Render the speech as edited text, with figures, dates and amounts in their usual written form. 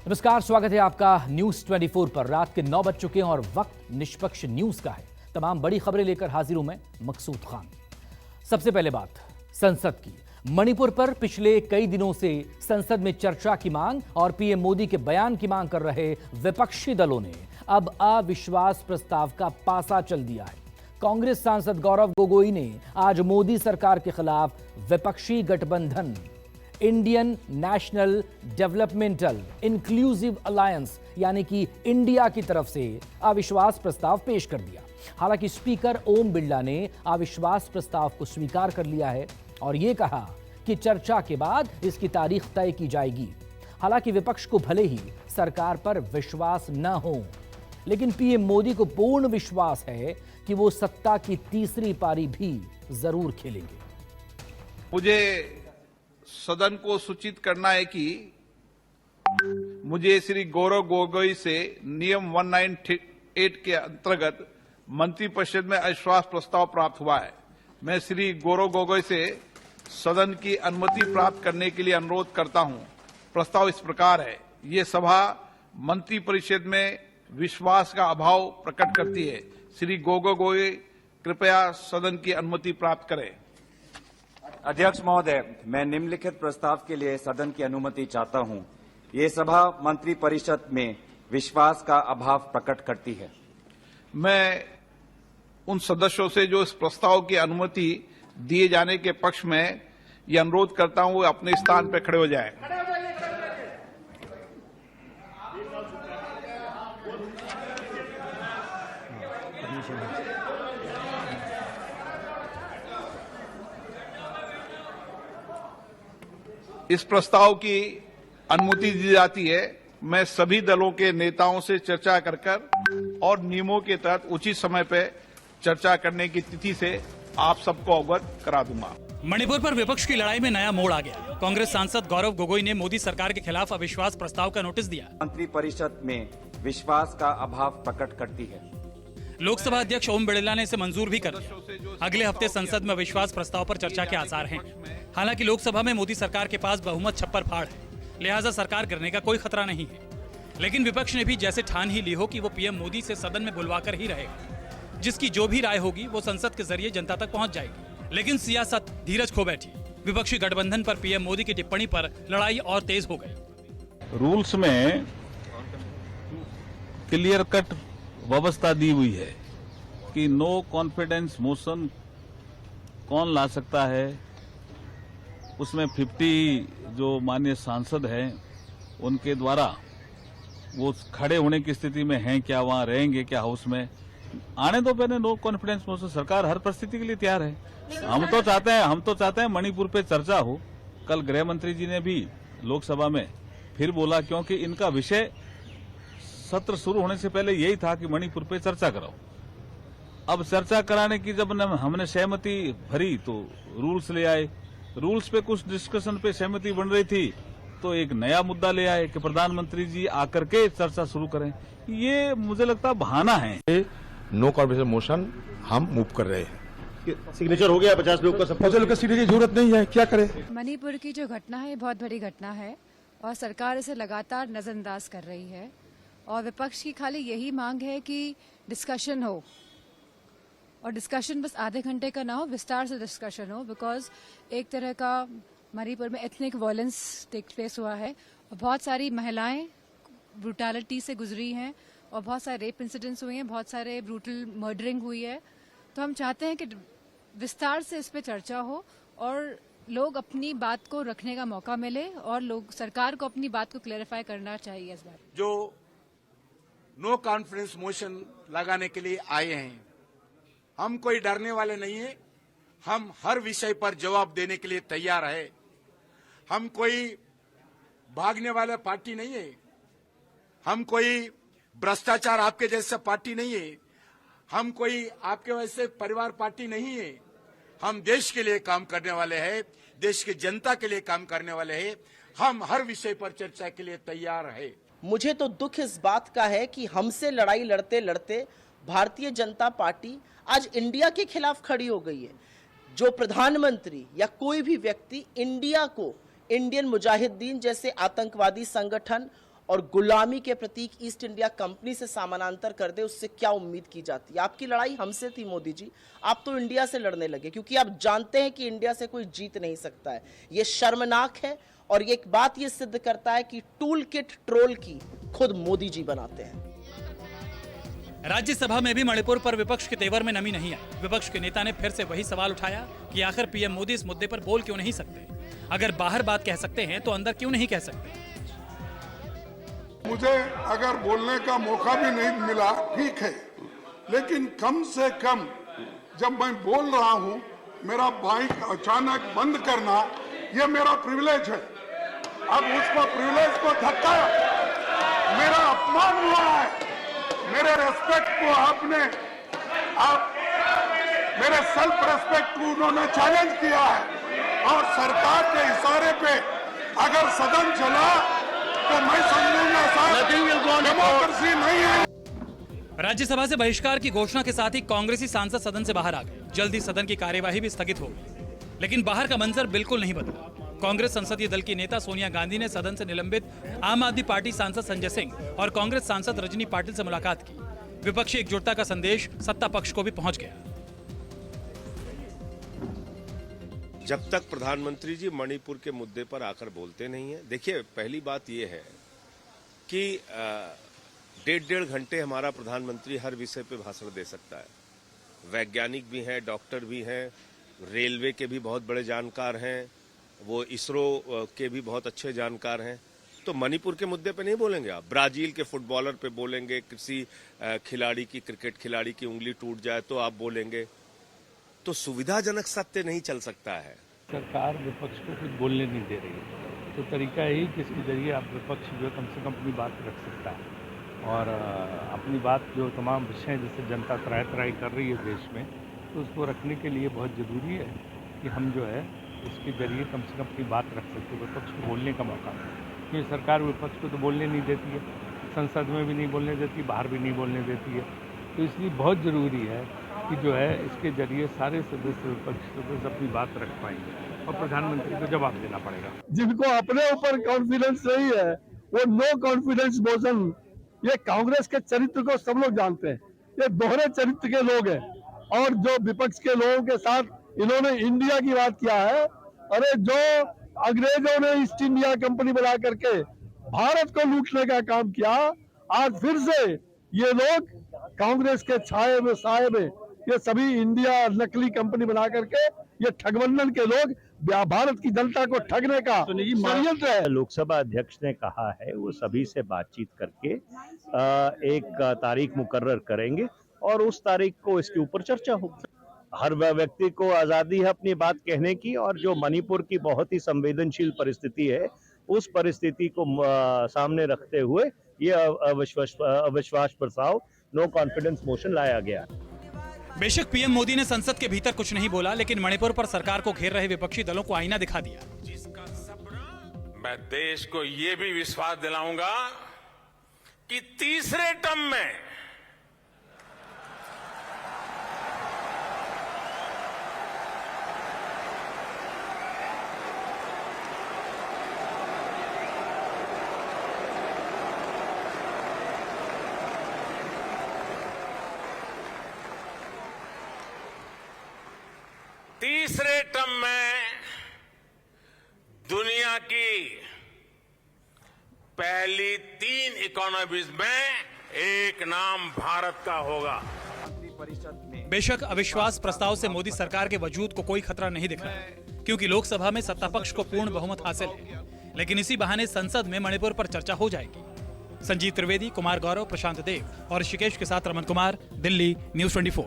नमस्कार, स्वागत है आपका न्यूज 24 पर। रात के 9 बज चुके हैं और वक्त निष्पक्ष न्यूज का है। तमाम बड़ी खबरें लेकर हाजिर हूं मैं, मकसूद खान। सबसे पहले बात संसद की। मणिपुर पर पिछले कई दिनों से संसद में चर्चा की मांग और पीएम मोदी के बयान की मांग कर रहे विपक्षी दलों ने अब अविश्वास प्रस्ताव का पासा चल दिया है। कांग्रेस सांसद गौरव गोगोई ने आज मोदी सरकार के खिलाफ विपक्षी गठबंधन Indian national developmental inclusive alliance यानी कि इंडिया की तरफ से अविश्वास प्रस्ताव पेश कर दिया। हालांकि स्पीकर ओम बिरला ने अविश्वास प्रस्ताव को स्वीकार कर लिया है और यह कहा कि चर्चा के बाद इसकी तारीख तय की जाएगी। हालांकि विपक्ष को भले ही सरकार पर विश्वास न हो, लेकिन पीएम मोदी को पूर्ण विश्वास है कि वो सत्ता की तीसरी पारी भी जरूर खेलेंगे। मुझे सदन को सूचित करना है कि मुझे श्री गौरव गोगोई से नियम 198 के अंतर्गत मंत्रिपरिषद में अविश्वास प्रस्ताव प्राप्त हुआ है। मैं श्री गौरव गोगोई से सदन की अनुमति प्राप्त करने के लिए अनुरोध करता हूं। प्रस्ताव इस प्रकार है। ये सभा मंत्रिपरिषद में विश्वास का अभाव प्रकट करती है। श्री गोगोई कृपया सदन की अनुमति प्राप्त करें। अध्यक्ष महोदय, मैं निम्नलिखित प्रस्ताव के लिए सदन की अनुमति चाहता हूं। ये सभा मंत्रिपरिषद में विश्वास का अभाव प्रकट करती है। मैं उन सदस्यों से जो इस प्रस्ताव की अनुमति दिए जाने के पक्ष में ये अनुरोध करता हूं, वो अपने स्थान पर खड़े हो जाएं। इस प्रस्ताव की अनुमति दी जाती है। मैं सभी दलों के नेताओं से चर्चा कर और नियमों के तहत उचित समय पर चर्चा करने की तिथि से आप सबको अवगत करा दूंगा। मणिपुर पर विपक्ष की लड़ाई में नया मोड़ आ गया। कांग्रेस सांसद गौरव गोगोई ने मोदी सरकार के खिलाफ अविश्वास प्रस्ताव का नोटिस दिया। मंत्रिपरिषद में विश्वास का अभाव प्रकट करती है। लोकसभा अध्यक्ष ओम बिरला ने इसे मंजूर भी कर लिया। अगले हफ्ते संसद में अविश्वास प्रस्ताव पर चर्चा के आसार हैं। हालांकि लोकसभा में मोदी सरकार के पास बहुमत छप्पर फाड़ है, लिहाजा सरकार गिरने का कोई खतरा नहीं है। लेकिन विपक्ष ने भी जैसे ठान ही ली हो कि वो पीएम मोदी से सदन में बुलवाकर ही रहेगा। जिसकी जो भी राय होगी वो संसद के जरिए जनता तक पहुंच जाएगी। लेकिन सियासत धीरज खो बैठी। विपक्षी गठबंधन पर पीएम मोदी की टिप्पणी पर लड़ाई और तेज हो गई। रूल्स में क्लियर कट व्यवस्था दी हुई है कि नो कॉन्फिडेंस मोशन कौन ला सकता है। उसमें 50 जो माननीय सांसद हैं उनके द्वारा वो खड़े होने की स्थिति में हैं क्या, वहां रहेंगे क्या हाउस में, आने दो पहले नो कॉन्फिडेंस मोशन। सरकार हर परिस्थिति के लिए तैयार है। हम तो चाहते हैं मणिपुर पे चर्चा हो। कल गृह मंत्री जी ने भी लोकसभा में फिर बोला, क्योंकि इनका विषय सत्र शुरू होने से पहले यही था कि मणिपुर पे चर्चा कराओ। अब चर्चा कराने की जब हमने सहमति भरी तो रूल्स ले आए। रूल्स पे कुछ डिस्कशन पे सहमति बन रही थी तो एक नया मुद्दा ले आए कि प्रधानमंत्री जी आकर के चर्चा शुरू करें। ये मुझे लगता है बहाना है। नो कॉन्फिडेंस मोशन हम मूव कर रहे हैं। सिग्नेचर हो गया 50 लोग का। 50 लोग का सिग्नेचर की जरूरत नहीं है, क्या करें। मणिपुर की जो घटना है बहुत बड़ी घटना है और सरकार इसे लगातार नजरअंदाज कर रही है और विपक्ष की खाली यही मांग है कि डिस्कशन हो और डिस्कशन बस आधे घंटे का ना हो, विस्तार से डिस्कशन हो। बिकॉज एक तरह का मणिपुर में एथनिक वायलेंस टेक प्लेस हुआ है और बहुत सारी महिलाएं ब्रूटैलिटी से गुजरी हैं और बहुत सारे रेप इंसिडेंट्स हुए हैं, बहुत सारे ब्रूटल मर्डरिंग हुई है। तो हम चाहते हैं कि विस्तार से इस पे चर्चा हो और लोग अपनी बात को रखने का मौका मिले और लोग सरकार को अपनी बात को क्लैरिफाई करना चाहिए। इस बार जो नो कॉन्फिडेंस मोशन लगाने के लिए आए हैं, हम कोई डरने वाले नहीं है। हम हर विषय पर जवाब देने के लिए तैयार है। हम कोई भागने वाला पार्टी नहीं है। हम कोई भ्रष्टाचार आपके जैसा पार्टी नहीं है। हम कोई आपके वैसे परिवार पार्टी नहीं है। हम देश के लिए काम करने वाले हैं, देश की जनता के लिए काम करने वाले हैं। हम हर विषय पर चर्चा के लिए तैयार है। मुझे तो दुख इस बात का है कि हमसे लड़ाई लड़ते लड़ते भारतीय जनता पार्टी आज इंडिया के खिलाफ खड़ी हो गई है। जो प्रधानमंत्री या कोई भी व्यक्ति इंडिया को इंडियन मुजाहिदीन जैसे आतंकवादी संगठन और गुलामी के प्रतीक ईस्ट इंडिया कंपनी से समानांतर कर दे, उससे क्या उम्मीद की जाती है? आपकी लड़ाई हमसे थी मोदी जी, आप तो इंडिया से लड़ने लगे क्योंकि आप जानते हैं कि इंडिया से कोई जीत नहीं सकता है। ये शर्मनाक है और ये एक बात ये सिद्ध करता है कि टूल किट ट्रोल की खुद मोदी जी बनाते हैं। राज्यसभा में भी मणिपुर पर विपक्ष के तेवर में नमी नहीं आई। विपक्ष के नेता ने फिर से वही सवाल उठाया कि आखिर पीएम मोदी इस मुद्दे पर बोल क्यों नहीं सकते? अगर बाहर बात कह सकते हैं तो अंदर क्यों नहीं कह सकते? मुझे अगर बोलने का मौका भी नहीं मिला ठीक है, लेकिन कम से कम जब मैं बोल रहा हूं मेरा माइक अचानक बंद करना यह मेरा प्रिविलेज है। अब उसको प्रिविलेज को धक्का मेरा अपमान हुआ है। मेरे रेस्पेक्ट को आप मेरे सेल्फ रेस्पेक्ट को उन्होंने चैलेंज किया है और सरकार के इशारे पे अगर सदन चला तो मैं समझूंगा साहब डेमोक्रेसी नहीं है। राज्यसभा से बहिष्कार की घोषणा के साथ ही कांग्रेसी सांसद सदन से बाहर आ गए। जल्दी सदन की कार्यवाही भी स्थगित हो गई, लेकिन बाहर का मंजर बिल्कुल नहीं बदला। कांग्रेस संसदीय दल की नेता सोनिया गांधी ने सदन से निलंबित आम आदमी पार्टी सांसद संजय सिंह और कांग्रेस सांसद रजनी पाटिल से मुलाकात की। विपक्षी एकजुटता का संदेश सत्ता पक्ष को भी पहुंच गया। जब तक प्रधानमंत्री जी मणिपुर के मुद्दे पर आकर बोलते नहीं है, देखिए पहली बात यह है कि 1.5 घंटे हमारा प्रधानमंत्री हर विषय पे भाषण दे सकता है। वैज्ञानिक भी हैं, डॉक्टर भी हैं, रेलवे के भी बहुत बड़े जानकार हैं, वो इसरो के भी बहुत अच्छे जानकार हैं। तो मणिपुर के मुद्दे पे नहीं बोलेंगे आप? ब्राजील के फुटबॉलर पे बोलेंगे, किसी खिलाड़ी की, क्रिकेट खिलाड़ी की उंगली टूट जाए तो आप बोलेंगे? तो सुविधाजनक सत्य नहीं चल सकता है। सरकार विपक्ष को कुछ बोलने नहीं दे रही है, तो तरीका यही कि इसके जरिए आप विपक्ष जो कम से कम अपनी बात रख सकता है और अपनी बात जो तमाम विषय जैसे जनता त्राही कर रही है देश में, तो उसको रखने के लिए बहुत ज़रूरी है कि हम जो है इसके जरिए कम से कम अपनी बात रख सकते, विपक्ष को बोलने का मौका दें। क्योंकि सरकार विपक्ष को तो बोलने नहीं देती है, संसद में भी नहीं बोलने देती, बाहर भी नहीं बोलने देती है। तो इसलिए बहुत ज़रूरी है कि जो है इसके जरिए सारे सदस्य विपक्ष सदस्य अपनी बात रख पाएंगे और प्रधानमंत्री को जवाब देना पड़ेगा। जिनको अपने ऊपर कॉन्फिडेंस नहीं है वो नो कॉन्फिडेंस मोशन, ये कांग्रेस के चरित्र को सब लोग जानते हैं, ये दोहरे चरित्र के लोग हैं। और जो विपक्ष के लोगों के साथ इन्होंने इंडिया की बात किया है, अरे जो अंग्रेजों ने ईस्ट इंडिया कंपनी बना करके भारत को लूटने का काम किया, आज फिर से ये लोग कांग्रेस के छाए में साए में ये सभी इंडिया नकली कंपनी बना करके ये ठगबंधन के लोग भारत की जनता को ठगने का षड्यंत्र है। लोकसभा अध्यक्ष ने कहा है वो सभी से बातचीत करके एक तारीख मुकर्रर करेंगे और उस तारीख को इसके ऊपर चर्चा होगी। हर व्यक्ति को आजादी है अपनी बात कहने की, और जो मणिपुर की बहुत ही संवेदनशील परिस्थिति है उस परिस्थिति को सामने रखते हुए ये अविश्वास प्रस्ताव नो कॉन्फिडेंस मोशन लाया गया। बेशक पीएम मोदी ने संसद के भीतर कुछ नहीं बोला, लेकिन मणिपुर पर सरकार को घेर रहे विपक्षी दलों को आईना दिखा दिया। मैं देश को ये भी विश्वास दिलाऊंगा कि तीसरे टर्म में दुनिया की पहली 3 इकोनॉमीज में एक नाम भारत का होगा। बेशक अविश्वास प्रस्ताव से मोदी सरकार के वजूद को कोई खतरा नहीं दिख रहा, क्योंकि लोकसभा में सत्ता पक्ष को पूर्ण बहुमत हासिल है। लेकिन इसी बहाने संसद में मणिपुर पर चर्चा हो जाएगी। संजीव त्रिवेदी, कुमार गौरव, प्रशांत देव और ऋषिकेश के साथ रमन कुमार, दिल्ली, न्यूज़ 24।